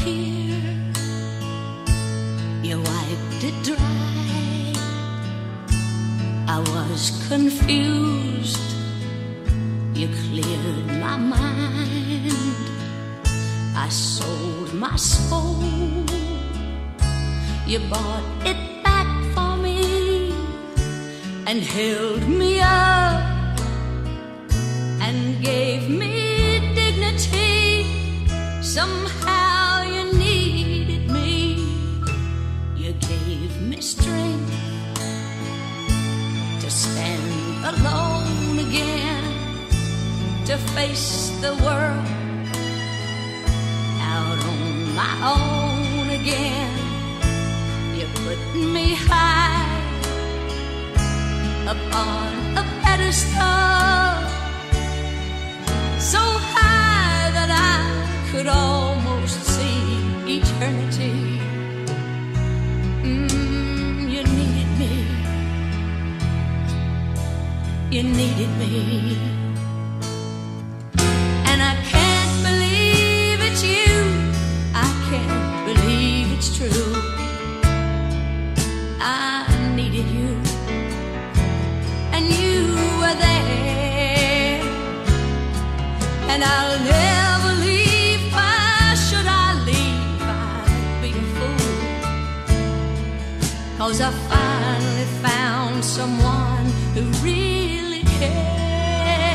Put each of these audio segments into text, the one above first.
tear, you wiped it dry. I was confused, you cleared my mind. I sold my soul, you bought it back for me and held me up and gave me dignity. Somehow you needed me, you gave me strength to stand alone again, to face the world out on my own again. You put me high upon a pedestal, so high that I could almost see eternity. You needed me, you needed me, and I can't believe it's you, I can't believe it's true. I needed you, and you were there, and I'll never leave. Why should I leave? I'd be a fool, 'cause I finally found someone who really cares.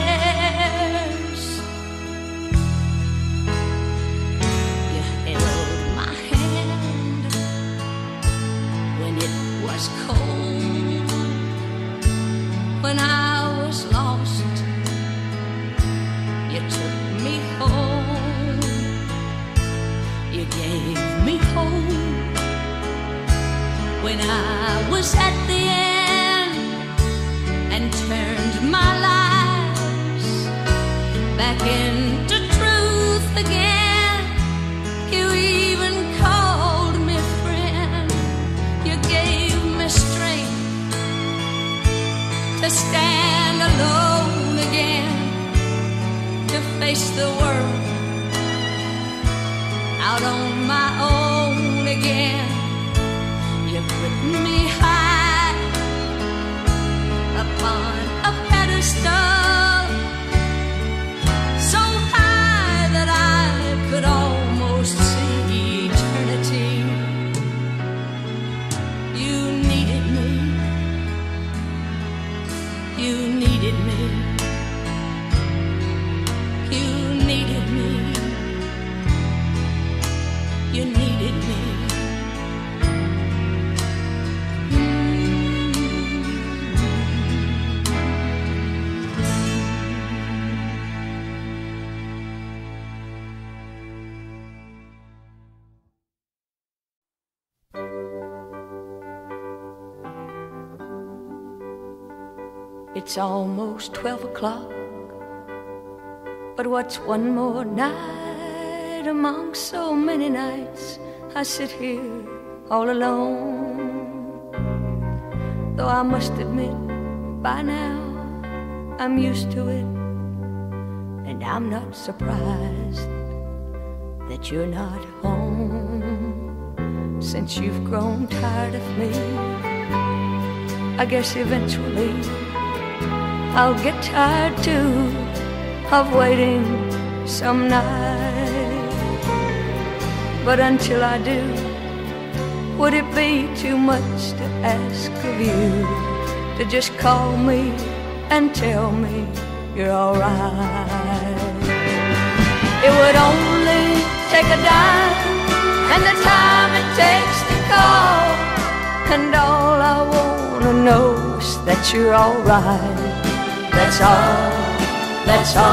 You held my hand when it was cold, when I was lost, you took me home. You gave me hope when I was at the end, and turned my lives back into truth again. You even called me friend, you gave me strength to stand alone again, to face the world out on my own again. You put me high upon a pedestal, so high that I could almost see eternity. You needed me, you needed me, you needed me, you needed me. It's almost 12 o'clock, but what's one more night among so many nights? I sit here all alone, though I must admit by now I'm used to it, and I'm not surprised that you're not home. Since you've grown tired of me, I guess eventually I'll get tired too of waiting some night. But until I do, would it be too much to ask of you to just call me and tell me you're alright? It would only take a dime and the time it takes to call, and all I wanna know is that you're alright. That's all, that's all.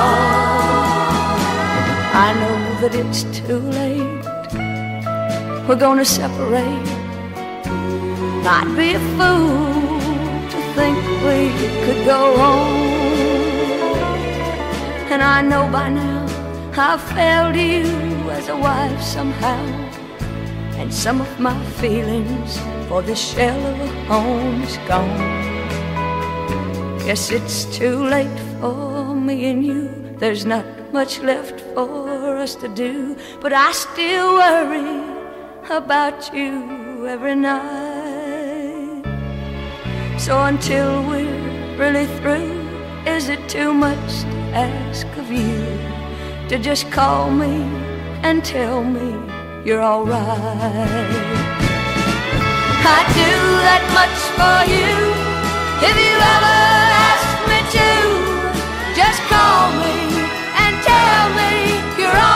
I know that it's too late, we're gonna separate. I'd be a fool to think we could go on, and I know by now I've failed you as a wife somehow, and some of my feelings for this shell of a home is gone. Guess it's too late for me and you, there's not much left for us to do, but I still worry about you every night. So until we're really through, is it too much to ask of you to just call me and tell me you're alright? I'd do that much for you if you ever asked me to. Just call me and tell me you're alright.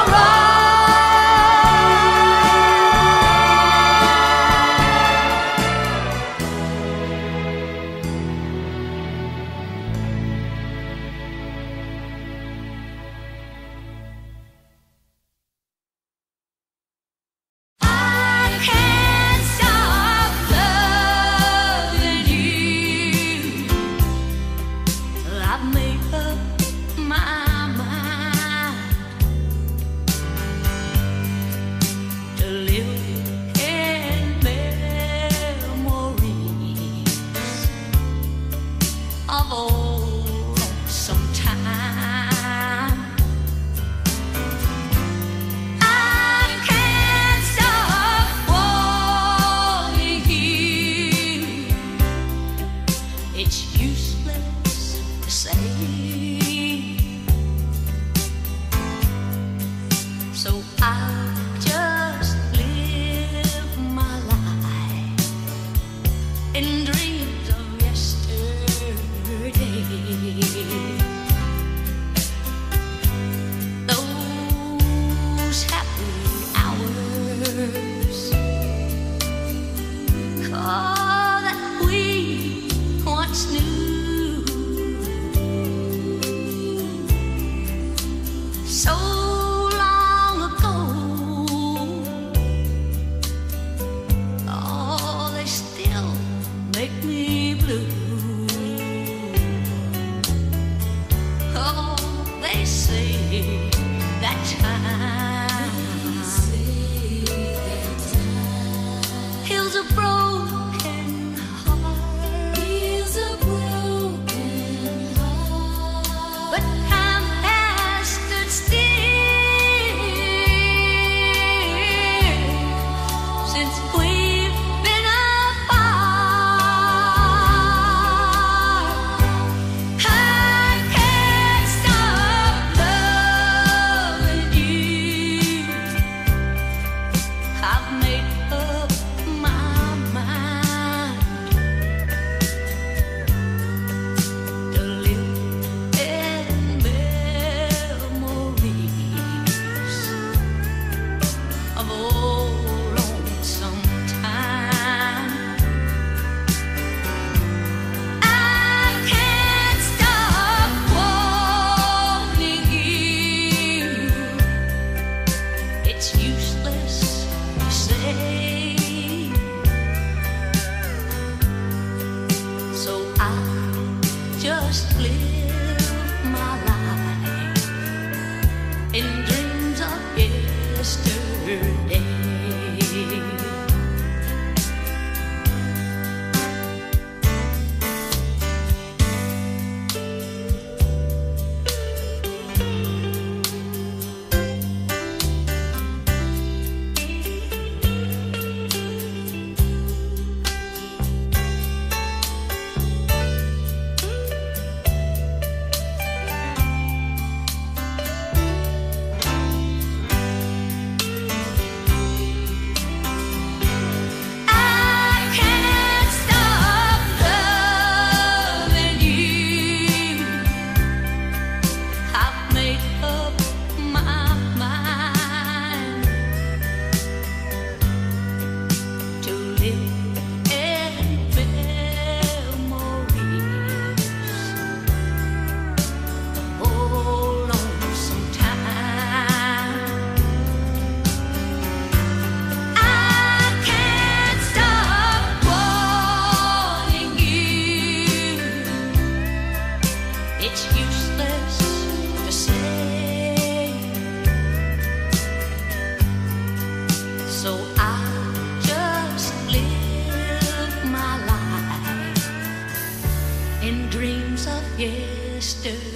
yesterday.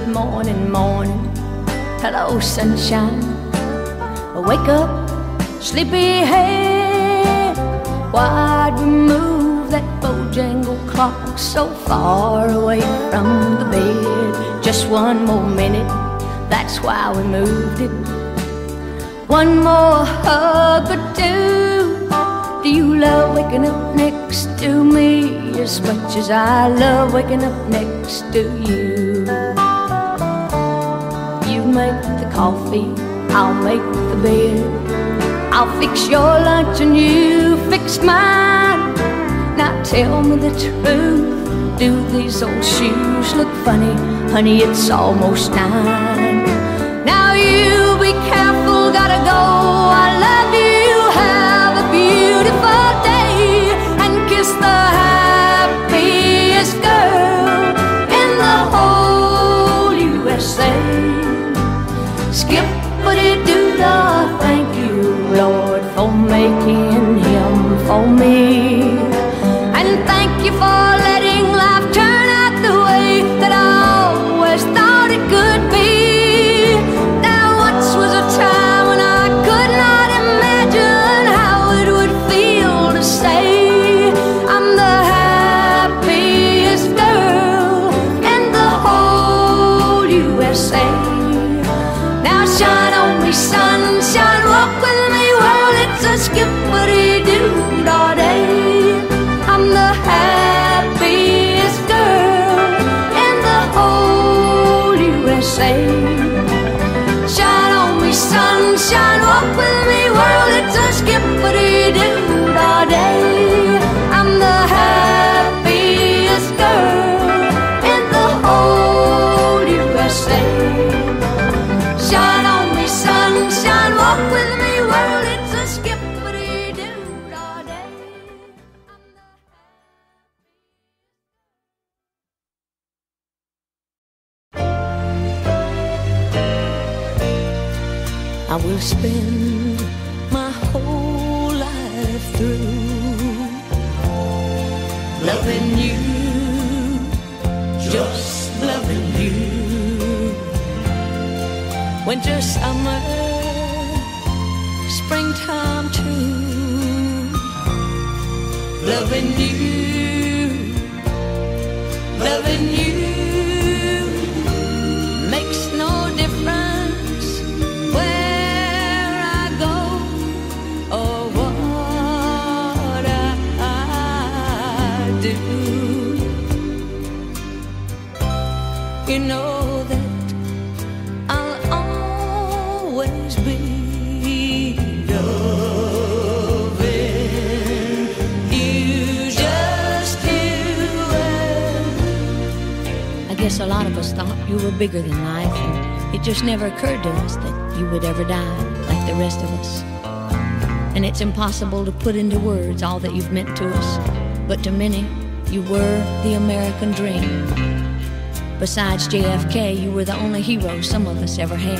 good morning, morning. Hello, sunshine. Wake up, sleepyhead. Why'd we move that Bojangle clock so far away from the bed? Just one more minute, that's why we moved it. One more hug or two. Do you love waking up next to me as much as I love waking up next to you? You make the coffee, I'll make the bed. I'll fix your lunch and you fix mine. Now tell me the truth, do these old shoes look funny? Honey, it's almost 9. Now you be careful, gotta go. I love you, have a beautiful day, and kiss the happiest girl in the whole USA. Skip-a-dee-doo-dah, thank you, Lord, for making him for me. And thank you for letting life turn out the way that I always thought it could be. Now once was a time when I could not imagine how it would feel to say I'm the happiest girl in the whole USA. Now shine on me, sunshine, walk with me, world, it's a skip-a-dee-doo-dah day. I'm the happiest girl in the whole USA. Shine on me, sunshine, walk with me, world, it's a skip-a-dee-doo-dah day. I'm the happiest girl in the whole USA. Shine on me, sunshine, walk with me, world, it's a skip-a-dee-doo-dah day. I will spend my whole life through loving you, just loving you. Winter, summer, springtime too. Loving you, loving you. Makes no difference where I go or what I do. You know that I'll always be loving you, just you and I guess a lot of us thought you were bigger than life, and it just never occurred to us that you would ever die like the rest of us. And it's impossible to put into words all that you've meant to us, but to many, you were the American dream. Besides JFK, you were the only hero some of us ever had.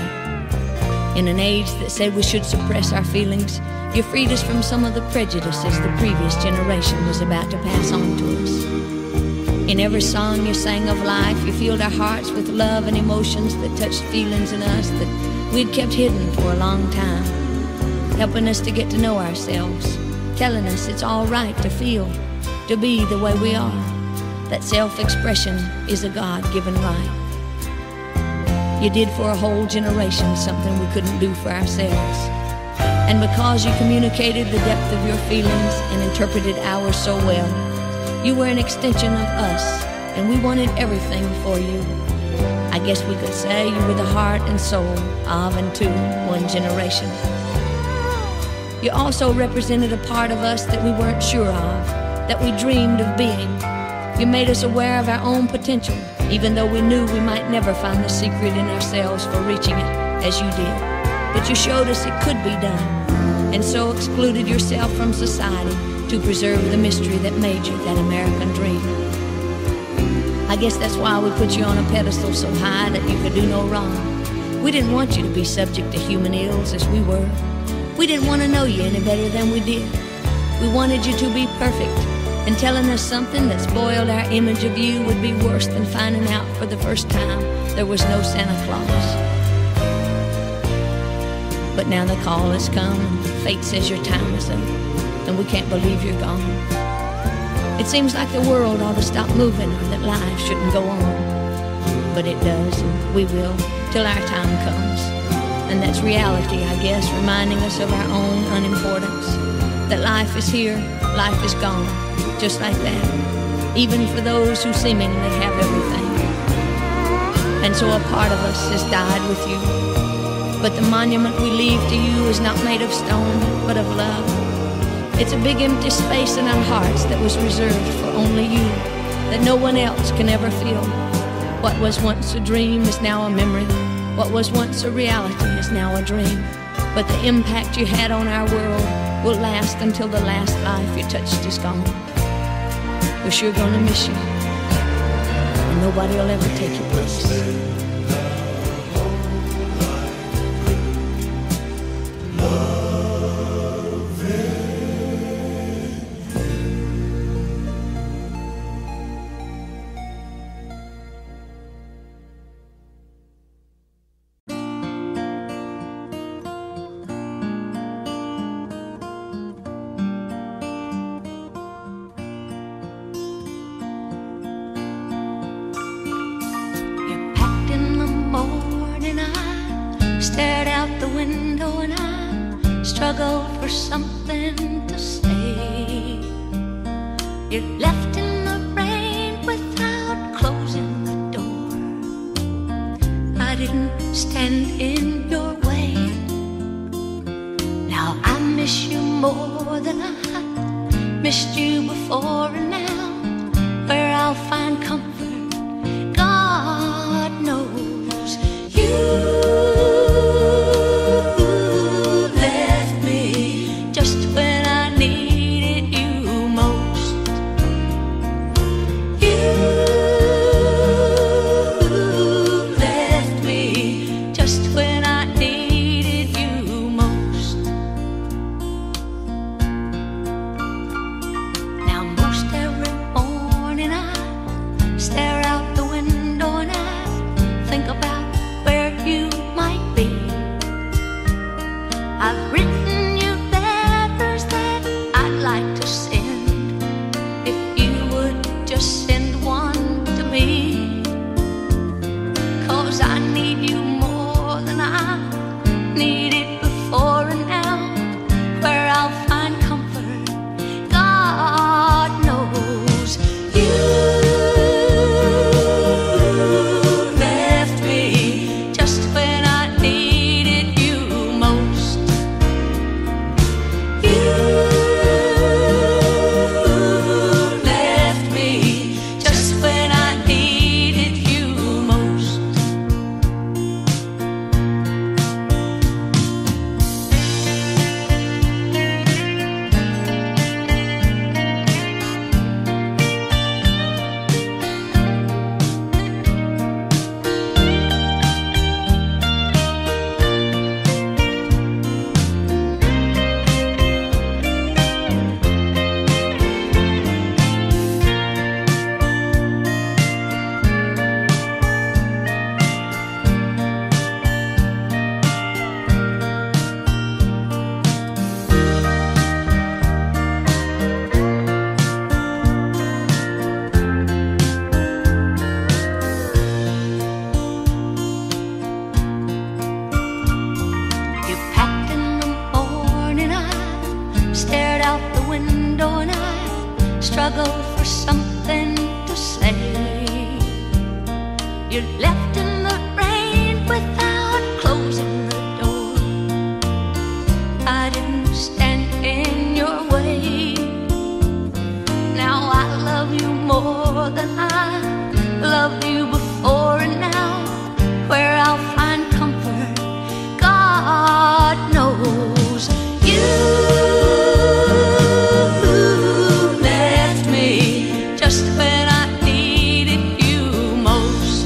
In an age that said we should suppress our feelings, you freed us from some of the prejudices the previous generation was about to pass on to us. In every song you sang of life, you filled our hearts with love and emotions that touched feelings in us that we'd kept hidden for a long time, helping us to get to know ourselves, telling us it's all right to feel, to be the way we are, that self-expression is a God-given right. You did for a whole generation something we couldn't do for ourselves. And because you communicated the depth of your feelings and interpreted ours so well, you were an extension of us, and we wanted everything for you. I guess we could say you were the heart and soul of and to one generation. You also represented a part of us that we weren't sure of, that we dreamed of being. You made us aware of our own potential, even though we knew we might never find the secret in ourselves for reaching it, as you did. But you showed us it could be done, and so excluded yourself from society to preserve the mystery that made you that American dream. I guess that's why we put you on a pedestal so high that you could do no wrong. We didn't want you to be subject to human ills as we were. We didn't want to know you any better than we did. We wanted you to be perfect, And telling us something that spoiled our image of you would be worse than finding out for the first time there was no Santa Claus. But now the call has come, and fate says your time is up, and we can't believe you're gone. It seems like the world ought to stop moving, or that life shouldn't go on. But it does, and we will, till our time comes. And that's reality, I guess, reminding us of our own unimportance. That life is here, life is gone, just like that, even for those who seemingly have everything. And so a part of us has died with you, but the monument we leave to you is not made of stone, but of love. It's a big empty space in our hearts that was reserved for only you, that no one else can ever feel. What was once a dream is now a memory. What was once a reality is now a dream. But the impact you had on our world will last until the last life you touched is gone. We're sure gonna miss you, and nobody will ever take your place. Stared out the window and I struggled for something to say. You left in the rain without closing the door. I didn't stand in your way. Now I miss you more than I missed you before, and now where I'll find comfort, God knows. You struggled for something to say. You left in the rain without closing the door. I didn't stand in your way. Now I love you more than I loved you before, and now where I'll find comfort, God knows. You left me just when I needed you most.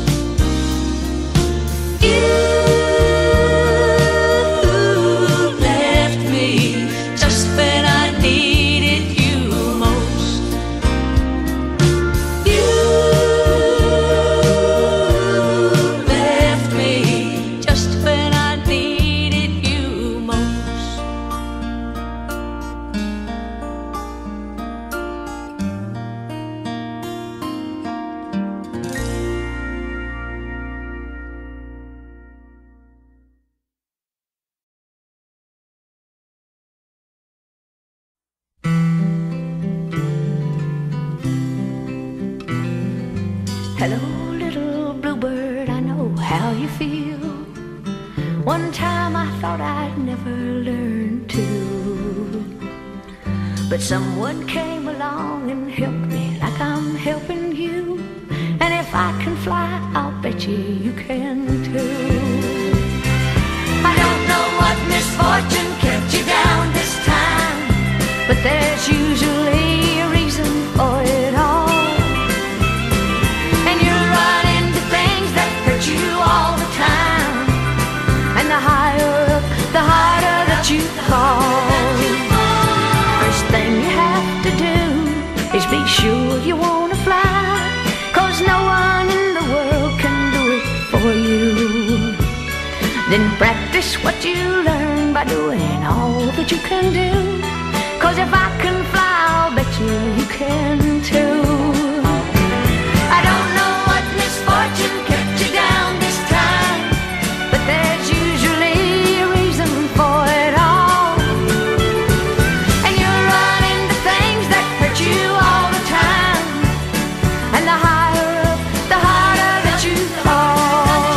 Hello, little bluebird, I know how you feel. One time I thought I'd never learn to, but someone came along and helped me like I'm helping you. And if I can fly, I'll bet you can too. I don't know what misfortune kept you down this time, but there's usually a reason for it all. And you run into things that hurt you all the time, and the higher up, the harder that you fall. First thing you have to do is be sure you want to fly, 'cause no one in the world can do it for you. Then practice what you learn by doing all that you can do, 'cause if I can fly, I'll bet you can too. I don't know what misfortune kept you down this time, but there's usually a reason for it all. And you run into things that hurt you all the time, and the higher up, the harder that you fall.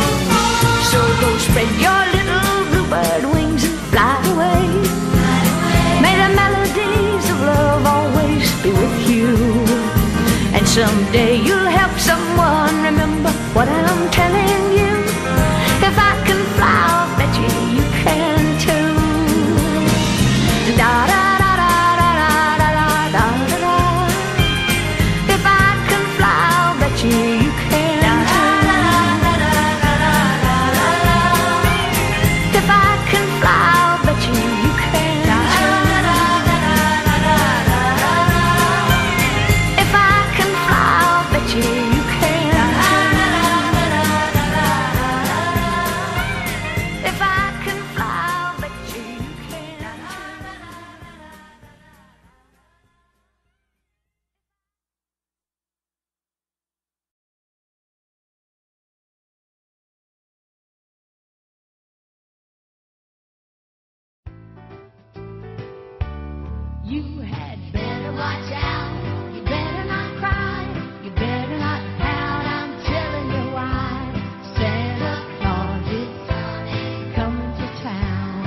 So go spread your little bluebird wings and fly away. May the melodies of love always be with you, and someday you'll help someone remember what I'm telling you. If I can fly, I'll bet you can too. Da da da da da da da da da da. If I can fly, I'll bet you can too. If I can fly, I'll bet you can too. If I can fly, I'll bet you can too. If I can fly, I'll bet you can too. You had better watch out. You better not cry. You better not pout. I'm telling you why. Santa Claus is coming to town.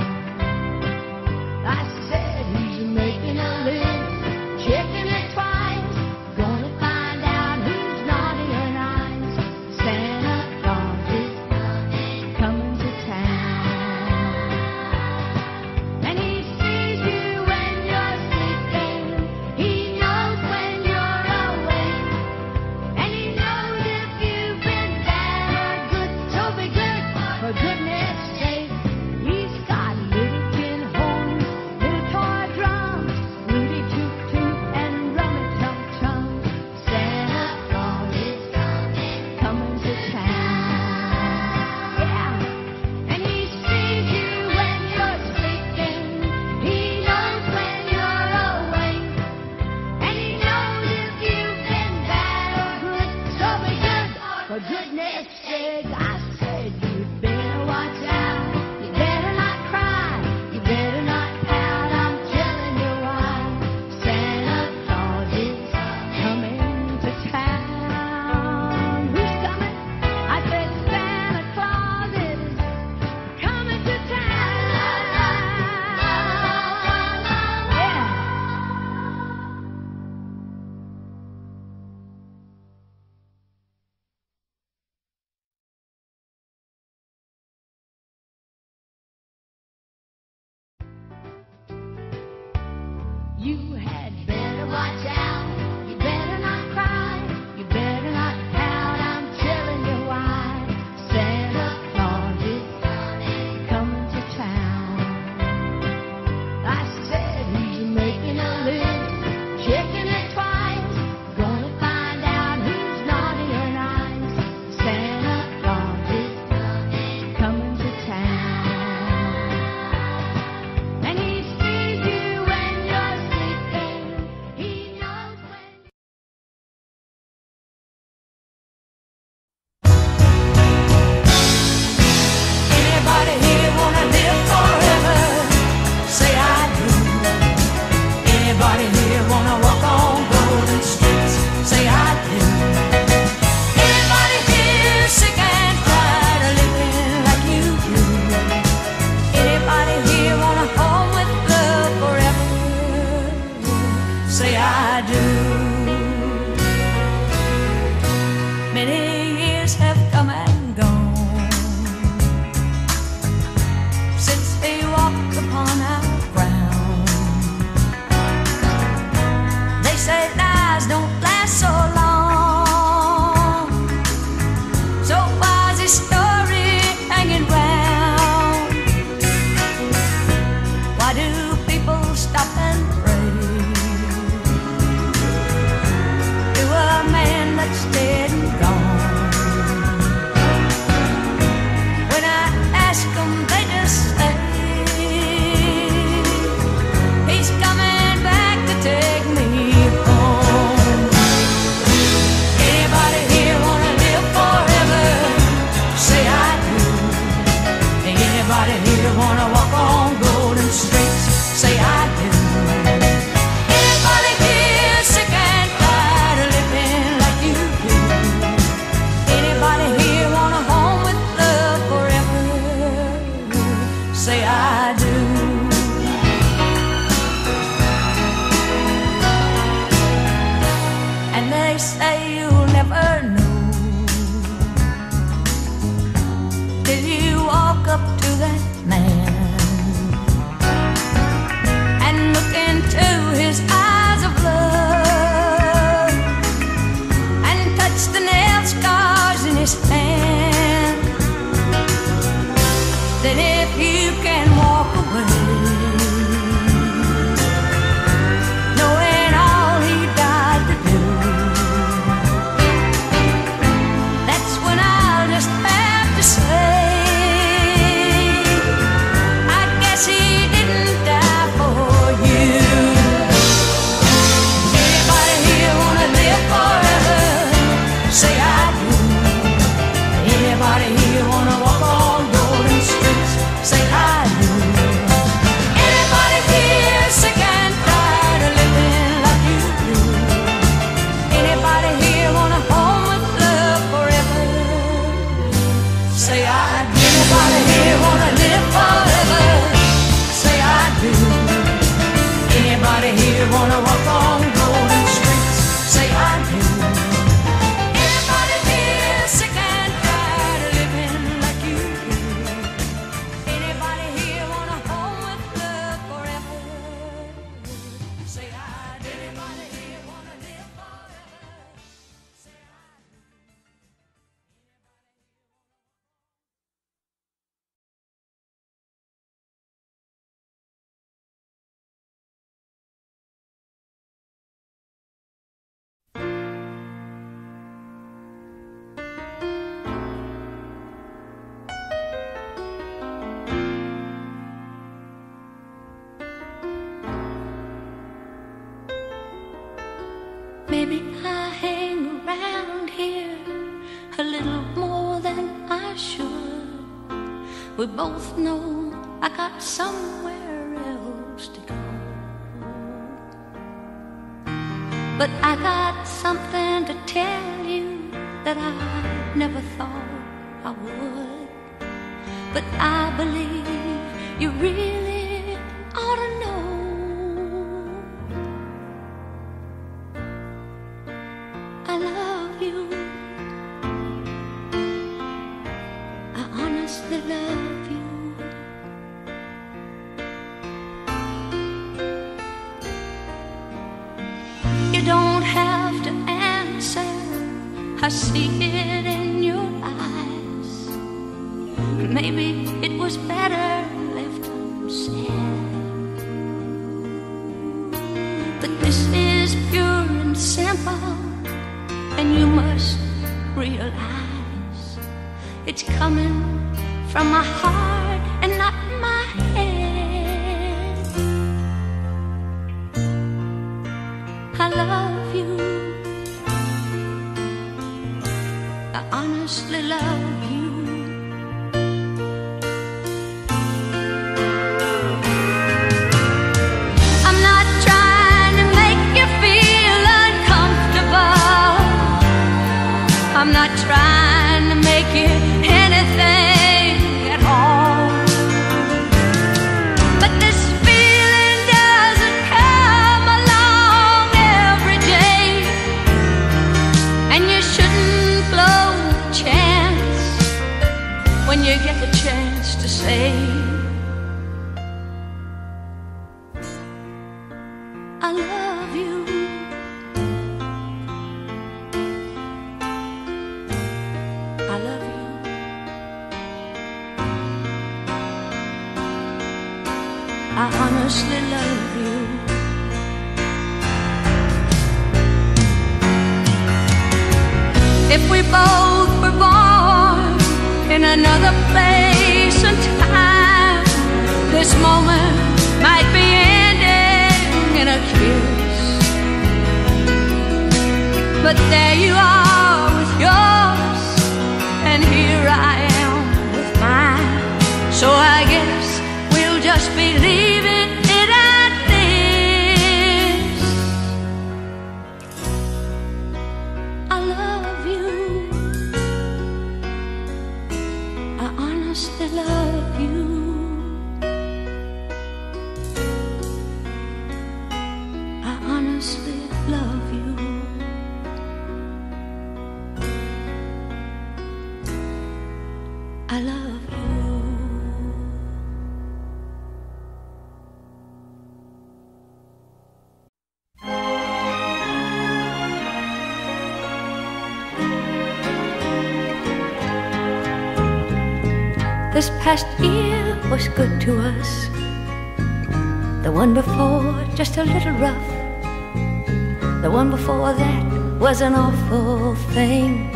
I said he's making a list, checking it twice. Gonna find out who's naughty or nice. Santa Claus is coming to town. And he sees you when you're sleeping. He knows when you're awake. And he knows if you've been bad or good. So be good, for goodness sake. He's got little tin horns, little toy drums, Rudy Toot Toot and Rummy Tum Tum. Santa Claus is coming to town. Yeah. And he sees you when you're sleeping. He knows when you're awake. And he knows if you've been bad or good. So be good, for goodness sake. I said you better watch out. You better not cry. You better not pout. I'm telling you why. Santa Claus is coming to town. Who's coming? I said Santa Claus is coming to town. Yeah. You had better watch out. You better not cry. You better not pout. I'm telling you why. Santa Claus is coming to town. I said he's making a list, checking it twice. Gonna find out who's naughty or nice. Santa Claus is coming to town. And he sees you when you're sleeping. He knows here wanna walk on golden streets? Say I do. Anybody here sick and tired of living like you do? Anybody here want a home with love forever? Say I do. And they say you'll never know till you walk up to that man and look into his eyes of love and touch the nail scars in his hand. Then if you can walk away knowing all he died to do, that's when I'll just have to say, I guess he didn't die for you. Anybody here wanna live forever? Say I do. Anybody here wanna walk on golden streets? Say I do. Anybody here sick and tired of living like you do? Anybody here want a home with love forever? Say I do. Anybody here wanna live forever? Say I do. Anybody here wanna walk on golden streets? Say I do. Anybody here sick and tired of living like you do? Anybody here want a home with love forever? Say I do. Anybody here wanna live forever? Say I do. Maybe I hang around here a little more than I should. We both know I got somewhere else to go, but I got something to tell you that I never thought I would. But I believe you really ought to know. I love you. I honestly love you. You don't have to answer. I see it in your eyes. Maybe it was better left unsaid. But this is pure and simple, and you must realize it's coming from my heart and not my head. I love you. I honestly love you. I'm not trying to make you feel uncomfortable. I'm not trying to make you anything at all. But this feeling doesn't come along every day, and you shouldn't blow the chance when you get the chance to say, I love you. I love you. I honestly love you. If we both were born in another place and time, this moment might be ending in a kiss. But there you are with yours, and here I am with mine. So I guess just be leaving it at this. I love you. I honestly love you. I honestly love you. I love you. This past year was good to us. The one before, just a little rough. The one before that was an awful thing.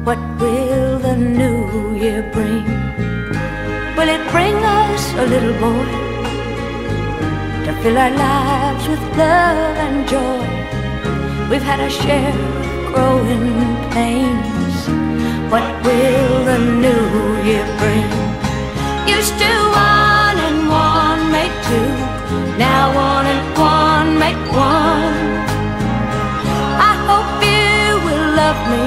What will the new year bring? Will it bring us a little boy to fill our lives with love and joy? We've had our share of growing pains. What will the new year bring? Used to 1 and 1 make 2. Now 1 and 1 make 1. I hope you will love me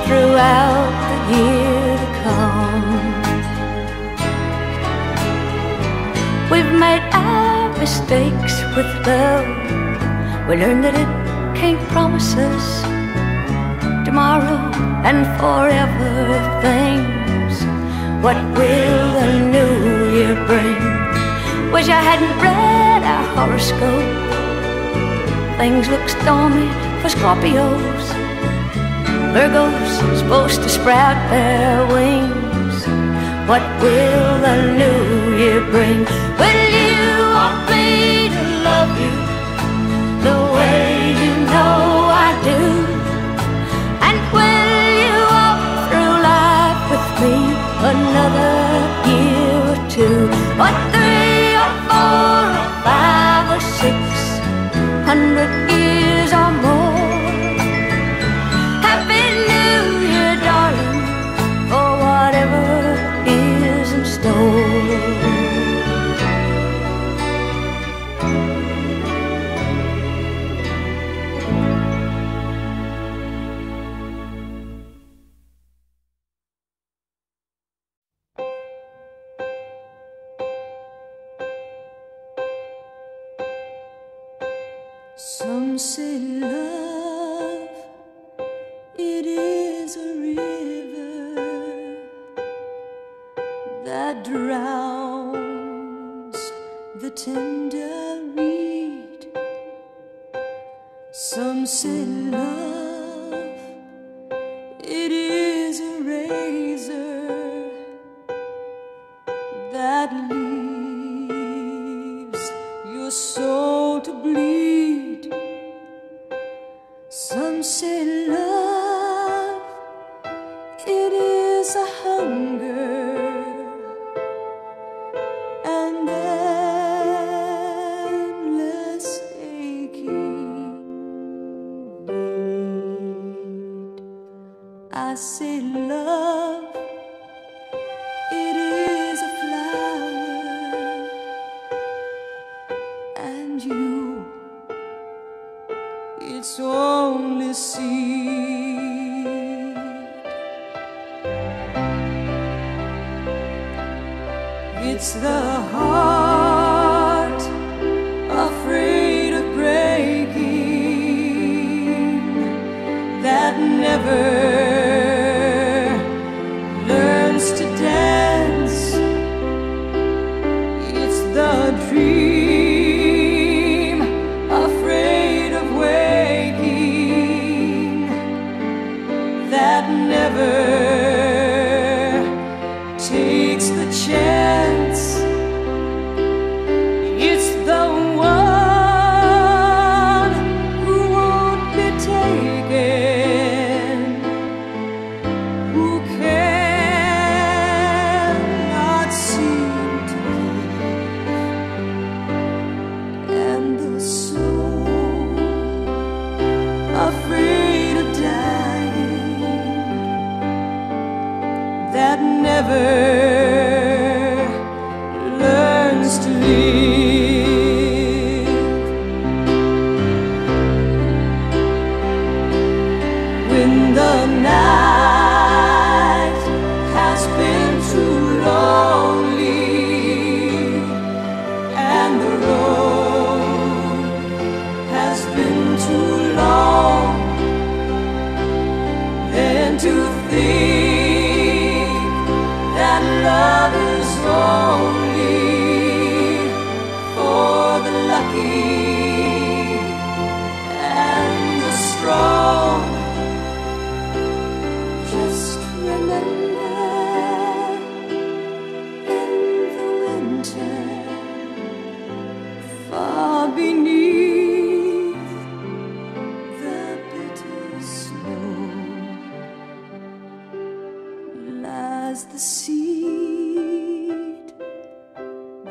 throughout the year to come. We've made our mistakes with love. We learned that it can't promise us tomorrow and forever things. What will the new year bring? Wish I hadn't read our horoscope. Things look stormy for Scorpios. Virgo's supposed to sprout their wings. What will the new year bring? Will you want me to love you the way you know I do? And will you walk through life with me another year or two? Or 3 or 4 or 5 or 600 years or more? Happy New Year, darling, for whatever is in store. Some say love, it is a river that drowns the tender reed. Some say love, it is a razor that leaves your soul to bleed. Some say love, it is a hunger and endless aching need. I say love, it is a flower, and you, it's only seed. It's the heart afraid of breaking that never learns to dance. It's the dream afraid of waking that never takes the chance. It's the one who won't be taken, who cannot seem to live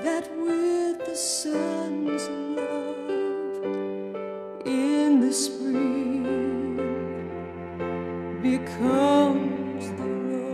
that with the sun's love in the spring becomes the rose.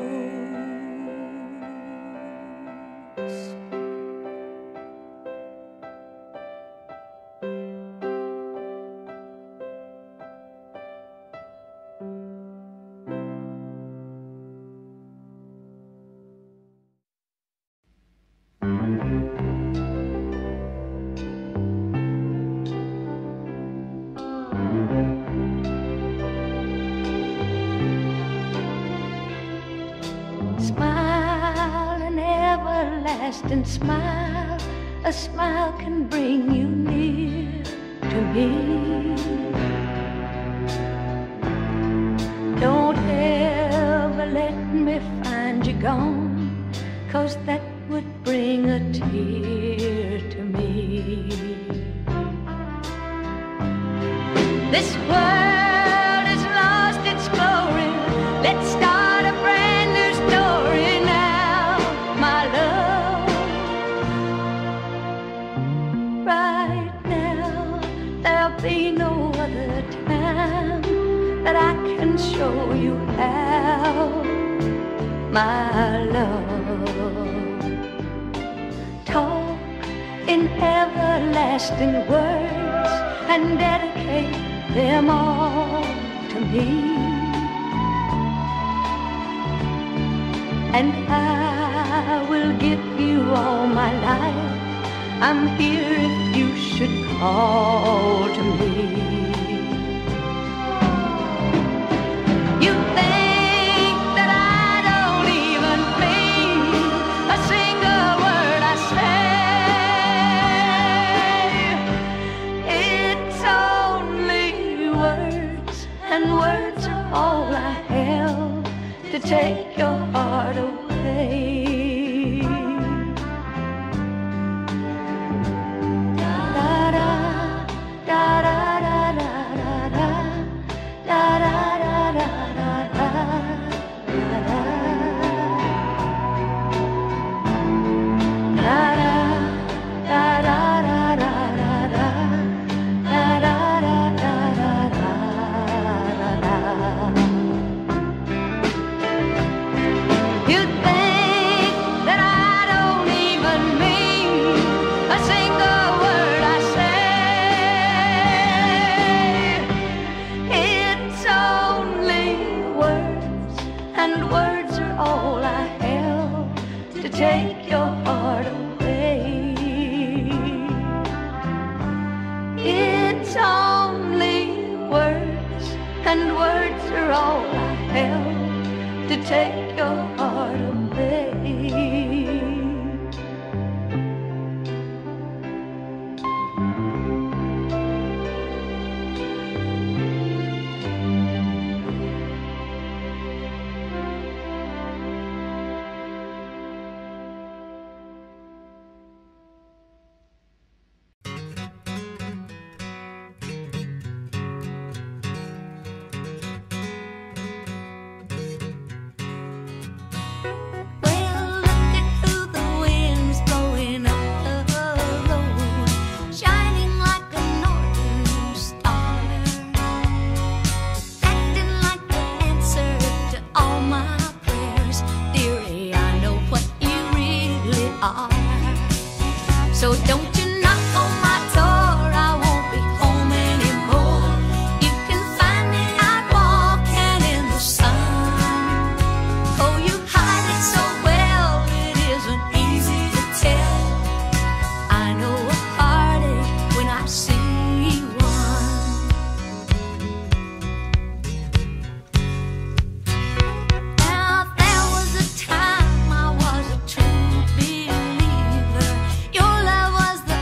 Smile an everlasting smile. A smile can bring you near to me. Don't ever let me find you gone, 'cause that would bring a tear to me. This world has lost its glory. Let's start a brand new story now, my love. Right now, there'll be no other time that I can show you how, my love. Talk in everlasting words and dedicate them all to me, and I will give you all my life. I'm here if you should call to me. You think that I don't even mean a single word I say. It's only words, and words are all I have to take your heart away. You think that I don't even mean a single word I say. It's only words, and words are all I have to take your heart away. It's only words, and words are all I have to take your heart away. So don't you knock on my door, I won't be home anymore. You can find me out walking in the sun. Oh, you hide it so well, it isn't easy to tell. I know a heartache when I see one. Now there was a time I was a true believer. Your love was the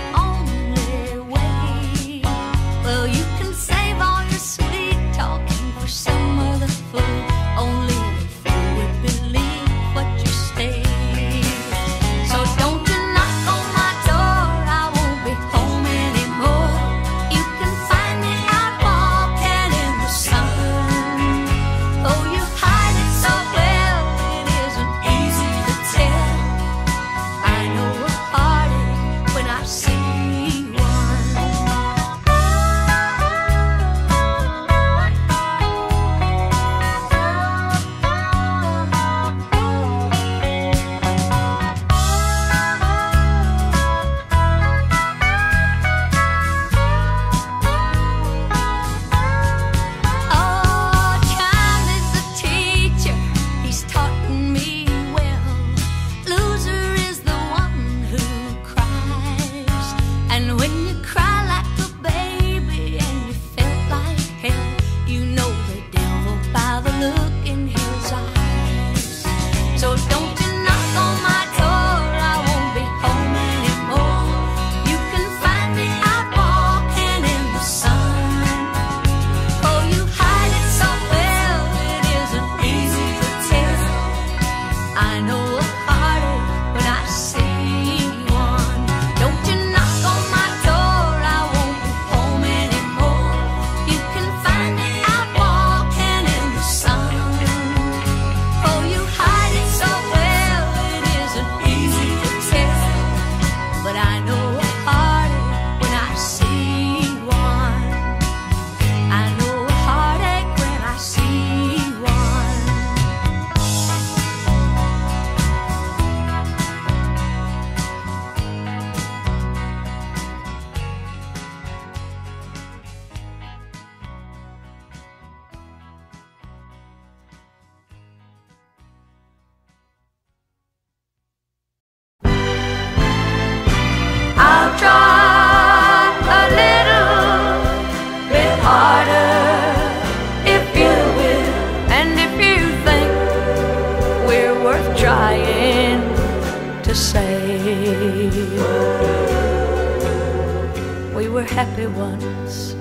We were happy once,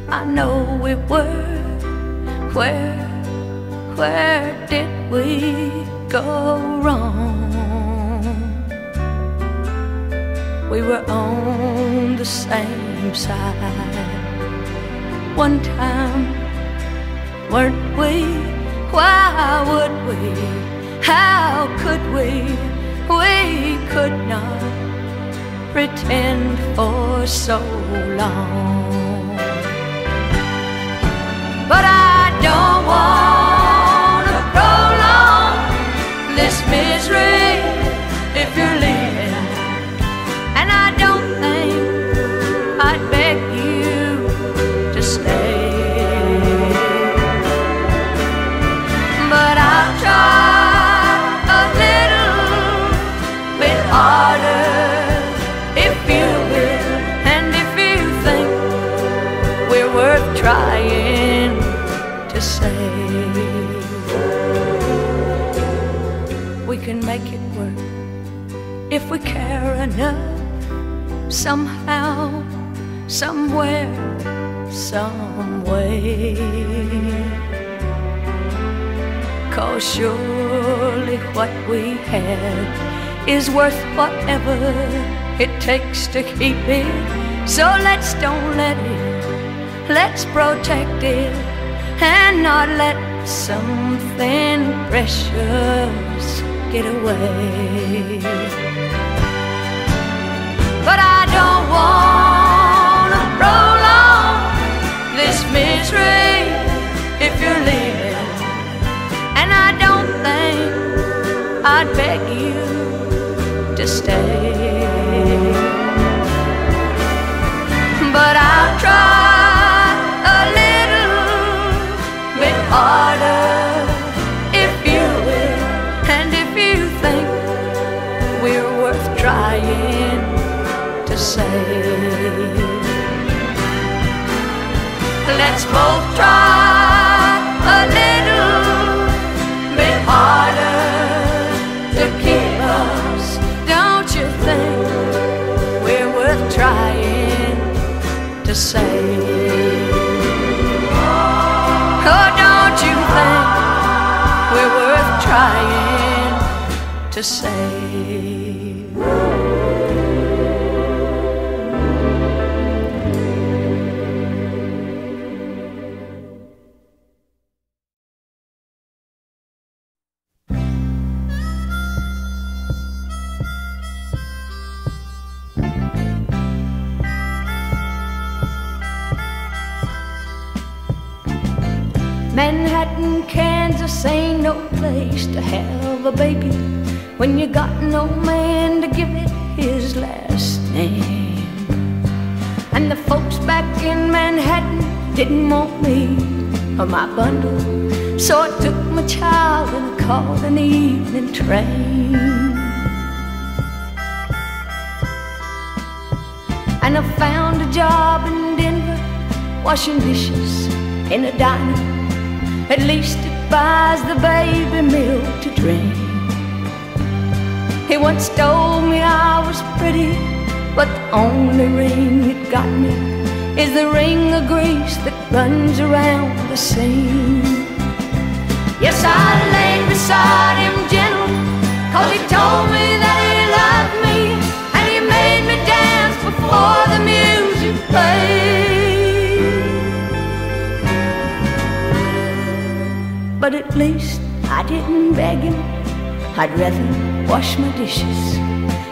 I know we were. Where did we go wrong? We were on the same side one time, weren't we? Why would we? How could we? We could not pretend for so long. But I don't want to prolong this misery if you're leaving, and I don't think I'd beg you to stay. But I'll try a little bit harder if you will, and if you think we're worth trying to save. We can make it work if we care enough. Somehow, somewhere, some way. 'Cause surely what we have is worth whatever it takes to keep it. So let's don't let it, let's protect it, and not let something precious get away. But I don't want to prolong this misery if you're leaving, and I don't think I'd beg you to stay. But I'll try a little bit harder if you will, and if you think we're worth trying to save. Let's both try a little bit harder to keep us. Don't you think we're worth trying to save? Oh, don't you think we're worth trying to save? Manhattan, Kansas ain't no place to have a baby when you got no man to give it his last name. And the folks back in Manhattan didn't want me or my bundle, so I took my child and I caught an evening train. And I found a job in Denver, washing dishes in a diner. At least it buys the baby milk to drink. He once told me I was pretty, but the only ring that got me is the ring of grease that runs around the seam. Yes, I laid beside him gentle, 'cause he told me that he loved me, and he made me dance before the music played. But at least I didn't beg him, I'd rather wash my dishes,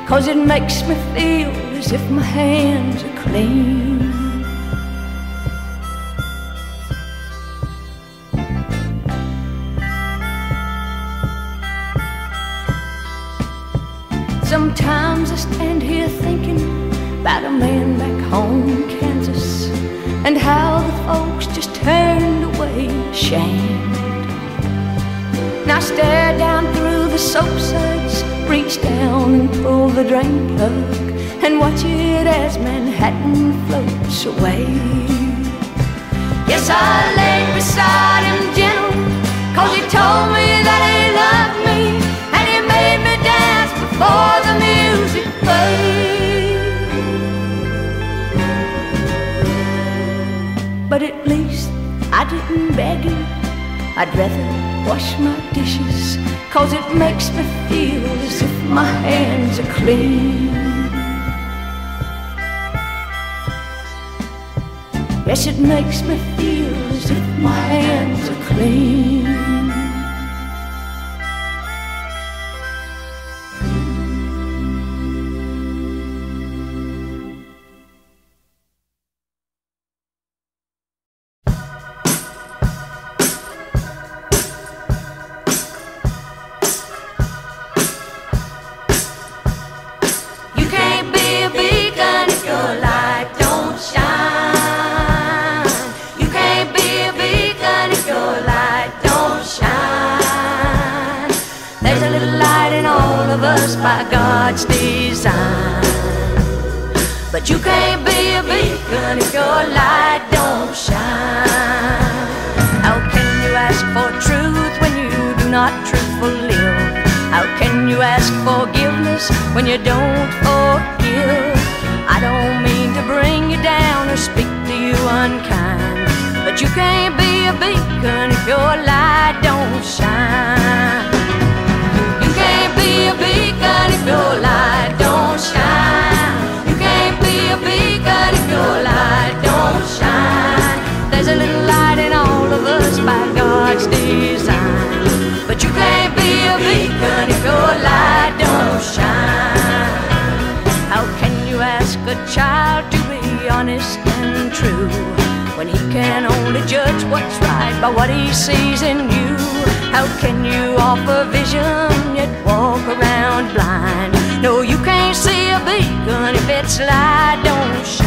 'cause it makes me feel as if my hands are clean. Sometimes I stand here thinking about a man back home in Kansas, and how the folks just turned away ashamed. Now stare down through the soap suds, reach down and pull the drain plug, and watch it as Manhattan floats away. Yes, I laid beside him gentle, 'cause he told me that he loved me, and he made me dance before the music played. but at least I didn't beg you. I'd rather wash my dishes, 'cause it makes me feel as if my hands are clean. Yes, it makes me feel as if my hands are clean. You can't be a beacon if your light don't shine. You can't be a beacon if your light don't shine. There's a little light in all of us by God's design. But you can't be a beacon if your light don't shine. How can you ask for truth when you do not truthfully live? How can you ask forgiveness when you don't forgive? I don't mean to bring you down or speak to you unkind, but you can't be a beacon if your light don't shine. You can't be a beacon if your light don't shine. You can't be a beacon if your light don't shine. There's a little light in all of us by God's design, but you can't be a beacon if your light don't shine. How can you ask a child to be honest and true when he can only judge what's right by what he sees in you? How can you offer vision yet walk around blind? No, you can't see a beacon if its light don't shine.